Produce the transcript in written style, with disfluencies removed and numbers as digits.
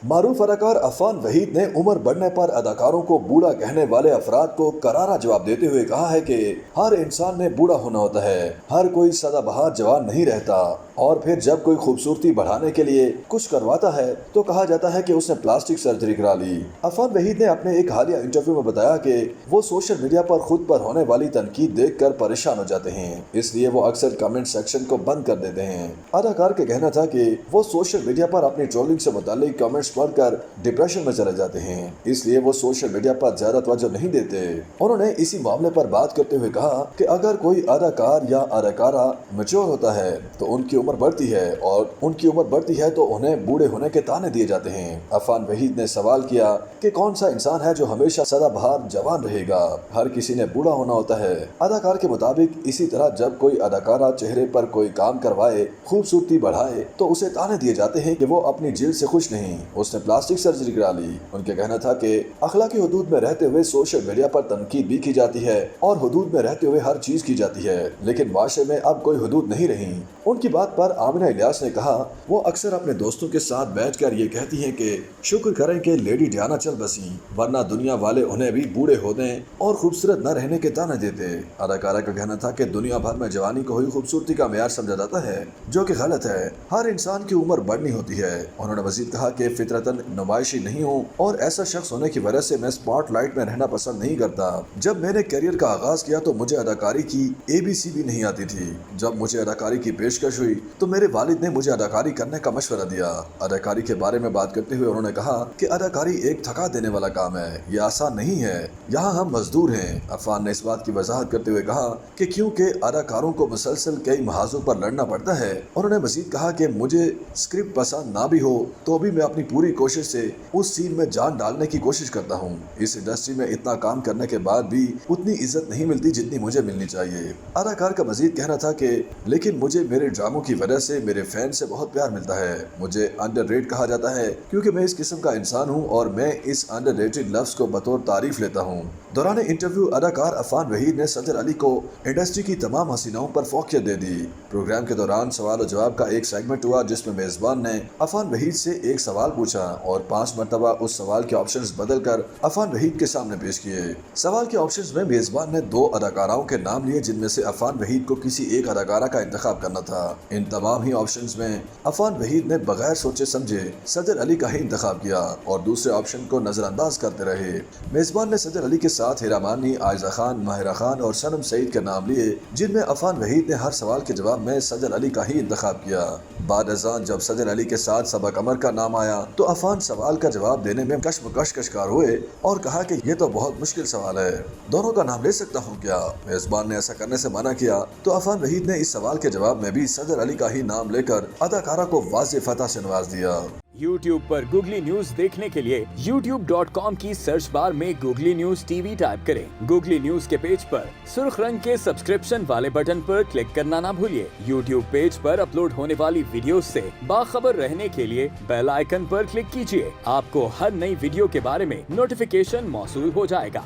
मारूफ अदाकार अफान वहीद ने उम्र बढ़ने पर अदाकारों को बूढ़ा कहने वाले अफराद को करारा जवाब देते हुए कहा है कि हर इंसान में बूढ़ा होना होता है, हर कोई सदाबहार जवान नहीं रहता। और फिर जब कोई खूबसूरती बढ़ाने के लिए कुछ करवाता है तो कहा जाता है कि उसने प्लास्टिक सर्जरी करा ली। अफान वहीद ने अपने एक हालिया इंटरव्यू में बताया कि वो सोशल मीडिया पर खुद पर होने वाली तनकीद देखकर परेशान हो जाते हैं, इसलिए वो अक्सर कमेंट सेक्शन को बंद कर देते हैं। अदाकार का कहना था कि वो सोशल मीडिया पर अपनी ट्रोलिंग से मुतालिक कमेंट्स पढ़कर डिप्रेशन में चले जाते हैं, इसलिए वो सोशल मीडिया पर ज्यादा तवज्जो नहीं देते। उन्होंने इसी मामले पर बात करते हुए कहा कि अगर कोई अदाकार या अदाकारा मैच्योर होता है तो उनकी उम्र बढ़ती है, और उनकी उम्र बढ़ती है तो उन्हें बूढ़े होने के ताने दिए जाते हैं। अफान वहीद ने सवाल किया कि कौन सा इंसान है जो हमेशा सदाबहार जवान रहेगा, हर किसी ने बूढ़ा होना होता है। अदाकार के मुताबिक इसी तरह जब कोई अदाकारा चेहरे पर कोई काम करवाए, खूबसूरती बढ़ाए, तो उसे ताने दिए जाते हैं कि वो अपनी जिल्द से खुश नहीं, उसने प्लास्टिक सर्जरी करा ली। उनका कहना था कि अखलाकी हुदूद में रहते हुए सोशल मीडिया पर तनकीद भी की जाती है और हुदूद में रहते हुए हर चीज की जाती है, लेकिन माशरे में अब कोई हुदूद नहीं रही। उनकी बात पर आमिना इलियास ने कहा, वो अक्सर अपने दोस्तों के साथ बैठकर ये कहती हैं कि शुक्र करें कि लेडी डियाना चल बसी, वरना दुनिया वाले उन्हें भी बूढ़े होने और खूबसूरत न रहने के ताने देते। अदाकारा का कहना था कि दुनिया भर में जवानी को ही खूबसूरती का मेयार समझा जाता है, जो कि गलत है। हर इंसान की उम्र बढ़नी होती है। उन्होंने मजीद कहा कि फितरतन नुमाइशी नहीं हूँ और ऐसा शख्स होने की वजह से मैं स्पॉटलाइट में रहना पसंद नहीं करता। जब मैंने करियर का आगाज किया तो मुझे अदाकारी की ABC भी नहीं आती थी। जब मुझे अदाकारी की पेशकश हुई तो मेरे वालिद ने मुझे अदाकारी करने का मशवरा दिया। अदाकारी के बारे में बात करते हुए उन्होंने कहा कि अदाकारी एक थका देने वाला काम है, ये आसान नहीं है, यहाँ हम मजदूर हैं। अफान ने इस बात की वजाहत करते हुए कहा कि क्योंकि अदाकारों को मुसलसल कई महाजों पर लड़ना पड़ता है। उन्होंने मजीद कहा कि मुझे स्क्रिप्ट पसंद ना भी हो तो भी मैं अपनी पूरी कोशिश से उस सीन में जान डालने की कोशिश करता हूँ। इस इंडस्ट्री में इतना काम करने के बाद भी उतनी इज्जत नहीं मिलती जितनी मुझे मिलनी चाहिए। अदाकार का मजीद कहना था कि लेकिन मुझे मेरे ड्रामों की वजह से मेरे फैन से बहुत प्यार मिलता है। मुझे अंडररेट कहा जाता है क्योंकि मैं इस किस्म का इंसान हूँ और मैं इस अंडररेटेड लफ्ज को बतौर तारीफ लेता हूँ। दौरान इंटरव्यू अदाकार अफान वहीद ने सदर अली को इंडस्ट्री की तमाम हसीनाओं पर फौकियत दे दी। प्रोग्राम के दौरान सवाल और जवाब का एक सेगमेंट हुआ जिसमें मेजबान ने अफान वहीद से एक सवाल पूछा और 5 मरतबा उस सवाल के ऑप्शंस बदल कर अफान वहीद के सामने पेश किए। सवाल के ऑप्शंस में मेजबान ने 2 अदाकाराओं के नाम लिए जिनमें से अफान वहीद को किसी एक अदाकारा का इंतखाब करना था। इन तमाम ही ऑप्शंस में अफान वहीद ने बगैर सोचे समझे सदर अली का ही इंतखाब किया और दूसरे ऑप्शन को नजरअंदाज करते रहे। मेजबान ने सदर अली के साथ हिरा मानी, आयजा खान, माहिरा खान और सनम सईद के नाम लिए जिनमें अफान वहीद ने हर सवाल के जवाब में सदर अली का ही इंतखाब किया। बाद अज़ान जब सदर अली के साथ सबा कमर का नाम आया तो अफान सवाल का जवाब देने में कशमकश का शिकार हुए और कहा कि ये तो बहुत मुश्किल सवाल है, दोनों का नाम ले सकता हूँ क्या? मेजबान ने ऐसा करने से मना किया तो अफान वहीद ने इस सवाल के जवाब में भी सदर अली का ही नाम लेकर अदाकारा को वाज़ेह फतह से नवाज दिया। YouTube पर गूगली न्यूज देखने के लिए youtube.com की सर्च बार में गूगली न्यूज TV टाइप करें। गूगली न्यूज के पेज पर सुर्ख रंग के सब्सक्रिप्शन वाले बटन पर क्लिक करना ना भूलिए। YouTube पेज पर अपलोड होने वाली वीडियोस से बाखबर रहने के लिए बेल आइकन पर क्लिक कीजिए। आपको हर नई वीडियो के बारे में नोटिफिकेशन मौसूल हो जाएगा।